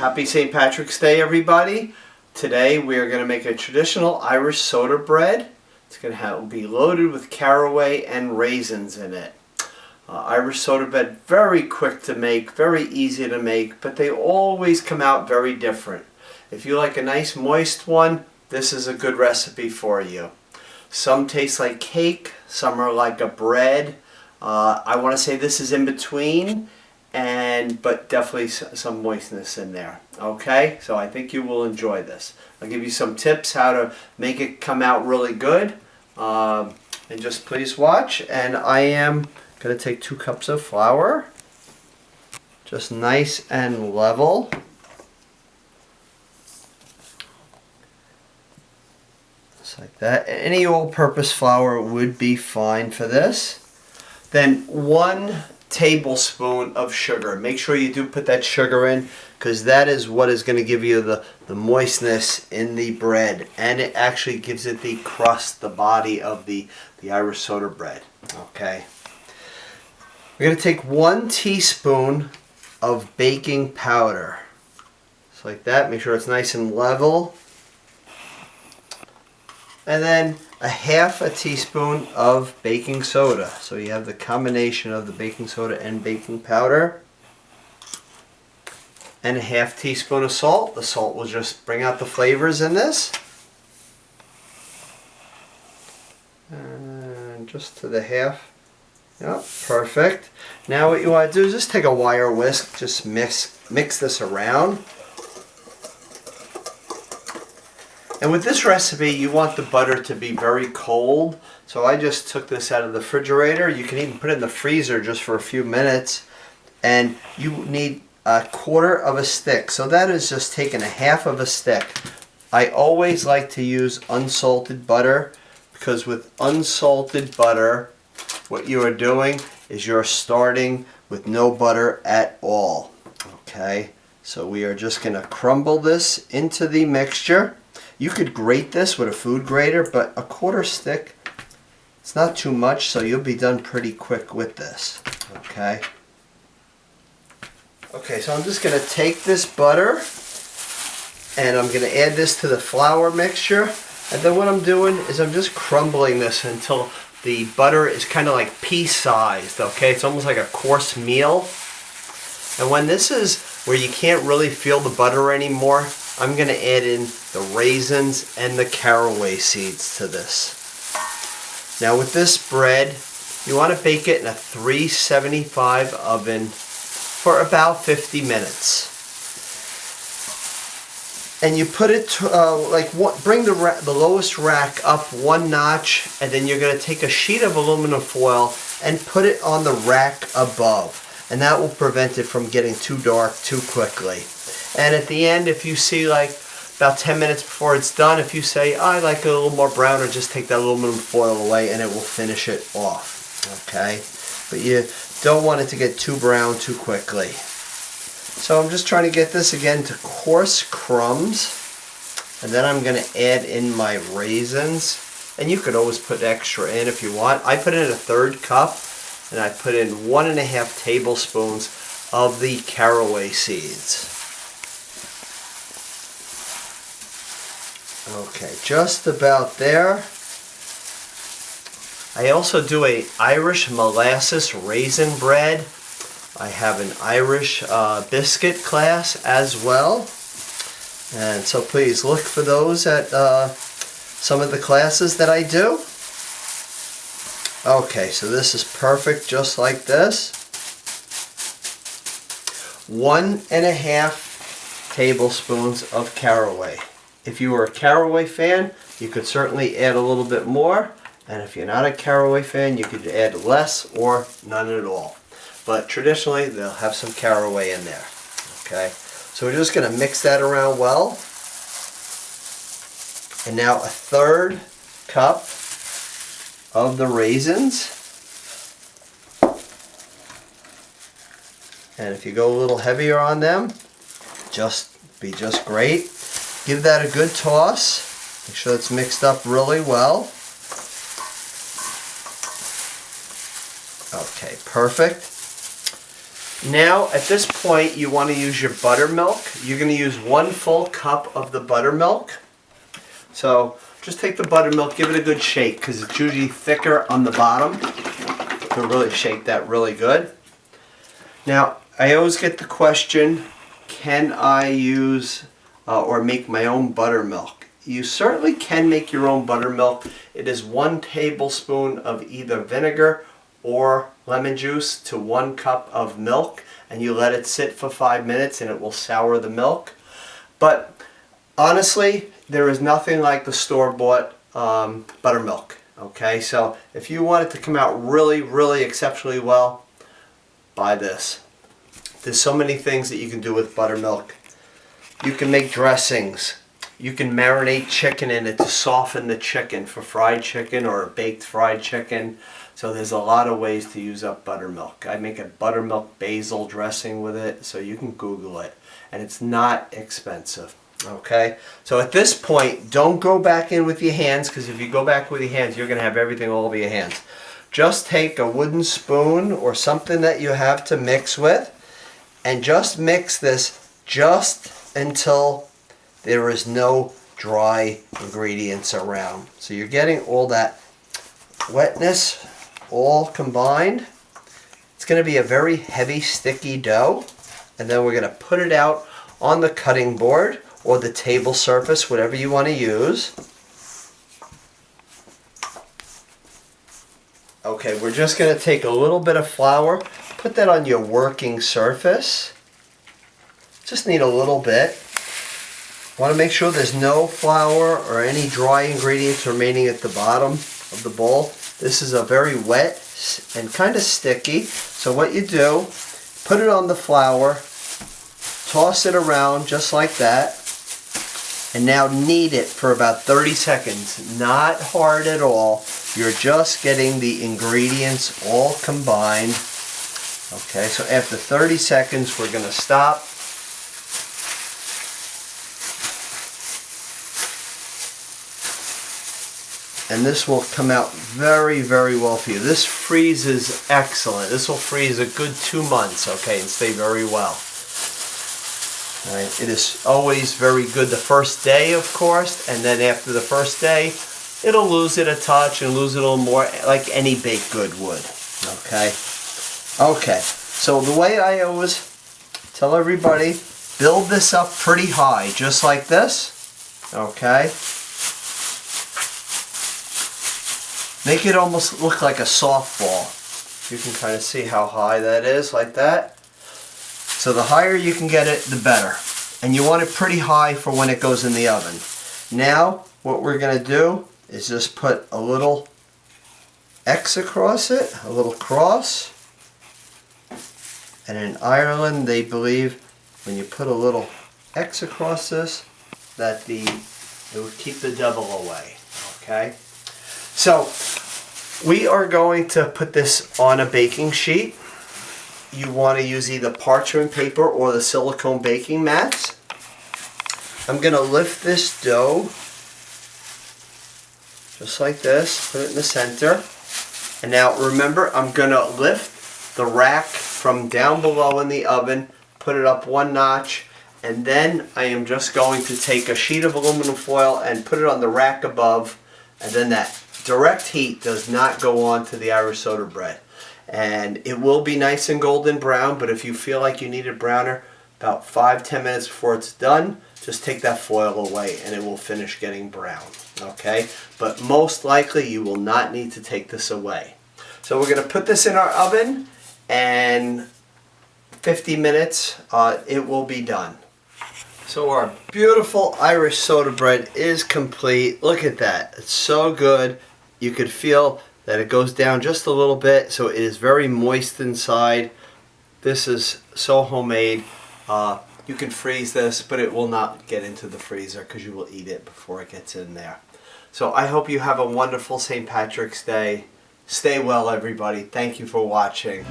Happy St. Patrick's Day, everybody. Today we are going to make a traditional Irish soda bread. It's going to be loaded with caraway and raisins in it. Irish soda bread, very quick to make, very easy to make, but they always come out very different. If you like a nice moist one, this is a good recipe for you. Some taste like cake, some are like a bread. I want to say this is in between, but definitely some moistness in there. Okay, so I think you will enjoy this. I'll give you some tips how to make it come out really good. And just please watch. And I am going to take 2 cups of flour, just nice and level. Just like that. Any all-purpose flour would be fine for this. Then 1 tablespoon of sugar. Make sure you do put that sugar in, because that is what is going to give you the moistness in the bread, and it actually gives it the crust, the body of the Irish soda bread. Okay. We're going to take 1 teaspoon of baking powder. Just like that. Make sure it's nice and level. And then a 1/2 teaspoon of baking soda. So you have the combination of the baking soda and baking powder. And a 1/2 teaspoon of salt. The salt will just bring out the flavors in this. And just to the 1/2. Yep, perfect. Now what you want to do is just take a wire whisk, just mix this around. And with this recipe, you want the butter to be very cold. So I just took this out of the refrigerator. You can even put it in the freezer just for a few minutes. And you need 1/4 of a stick. So that is just taking a 1/2 of a stick. I always like to use unsalted butter, because with unsalted butter, what you are doing is you're starting with no butter at all. Okay, so we are just going to crumble this into the mixture. You could grate this with a food grater, but a 1/4 stick, it's not too much, so you'll be done pretty quick with this. Okay. Okay, so I'm just going to take this butter and I'm going to add this to the flour mixture. And then what I'm doing is I'm just crumbling this until the butter is kind of like pea-sized. Okay, it's almost like a coarse meal. And when this is where you can't really feel the butter anymore, I'm going to add in the raisins and the caraway seeds to this. Now with this bread, you want to bake it in a 375 oven for about 50 minutes. And you put it bring the lowest rack up 1 notch, and then you're going to take a sheet of aluminum foil and put it on the rack above. And that will prevent it from getting too dark too quickly. And at the end, if you see like about 10 minutes before it's done, if you say, I like it a little more brown, or just take that aluminum foil away and it will finish it off. Okay? But you don't want it to get too brown too quickly. So I'm just trying to get this again to coarse crumbs. And then I'm going to add in my raisins. And you could always put extra in if you want. I put in a 1/3 cup. And I put in 1½ tablespoons of the caraway seeds. Okay, just about there. I also do a Irish molasses raisin bread. I have an Irish biscuit class as well. And so please look for those at some of the classes that I do. Okay, so this is perfect just like this. 1½ tablespoons of caraway. If you are a caraway fan, you could certainly add a little bit more. And if you're not a caraway fan, you could add less or none at all. But traditionally, they'll have some caraway in there. Okay, so we're just going to mix that around well. And now a 1/3 cup of the raisins. And if you go a little heavier on them, just great. Give that a good toss. Make sure it's mixed up really well. Okay, perfect. Now at this point you want to use your buttermilk. You're going to use 1 full cup of the buttermilk. So just take the buttermilk, give it a good shake because it's usually thicker on the bottom. To really shake that really good. Now I always get the question, can I use or make my own buttermilk? You certainly can make your own buttermilk. It is 1 tablespoon of either vinegar or lemon juice to 1 cup of milk, and you let it sit for 5 minutes and it will sour the milk. But honestly, there is nothing like the store-bought buttermilk. Okay, so if you want it to come out really, really exceptionally well, buy this. There's so many things that you can do with buttermilk. You can make dressings. You can marinate chicken in it to soften the chicken for fried chicken or baked fried chicken. So there's a lot of ways to use up buttermilk. I make a buttermilk basil dressing with it, so you can Google it. And it's not expensive. Okay, so at this point, don't go back in with your hands, because if you go back with your hands, you're going to have everything all over your hands. Just take a wooden spoon or something that you have to mix with, and just mix this just until there is no dry ingredients around. So you're getting all that wetness all combined. It's going to be a very heavy, sticky dough, and then we're going to put it out on the cutting board or the table surface, whatever you want to use. Okay, we're just going to take a little bit of flour, put that on your working surface. Just need a little bit. Want to make sure there's no flour or any dry ingredients remaining at the bottom of the bowl. This is a very wet and kind of sticky. So what you do, put it on the flour, toss it around just like that, and now knead it for about 30 seconds. Not hard at all. You're just getting the ingredients all combined. Okay, so after 30 seconds, we're going to stop. And this will come out very, very well for you. This freezes excellent. This will freeze a good 2 months, okay, and stay very well. All right. It is always very good the first day, of course, and then after the first day, it'll lose it a touch and lose it a little more, like any baked good would. Okay. Okay. So the way I always tell everybody, build this up pretty high, just like this. Okay. Make it almost look like a softball. You can kind of see how high that is, like that. So the higher you can get it, the better. And you want it pretty high for when it goes in the oven. Now, what we're going to do is just put a little X across it, a little cross. And in Ireland, they believe when you put a little X across this, that it will keep the devil away. Okay? So, we are going to put this on a baking sheet. You want to use either parchment paper or the silicone baking mats. I'm going to lift this dough just like this, put it in the center. And now remember, I'm going to lift the rack from down below in the oven, put it up 1 notch, and then I am just going to take a sheet of aluminum foil and put it on the rack above, and then that direct heat does not go on to the Irish soda bread. And it will be nice and golden brown, but if you feel like you need it browner, about 5-10 minutes before it's done, just take that foil away and it will finish getting brown. Okay? But most likely you will not need to take this away. So we're going to put this in our oven, and 50 minutes it will be done. So our beautiful Irish soda bread is complete. Look at that. It's so good. You could feel that it goes down just a little bit, so it is very moist inside. This is so homemade. You can freeze this, but it will not get into the freezer because you will eat it before it gets in there. So I hope you have a wonderful St. Patrick's Day. Stay well, everybody. Thank you for watching.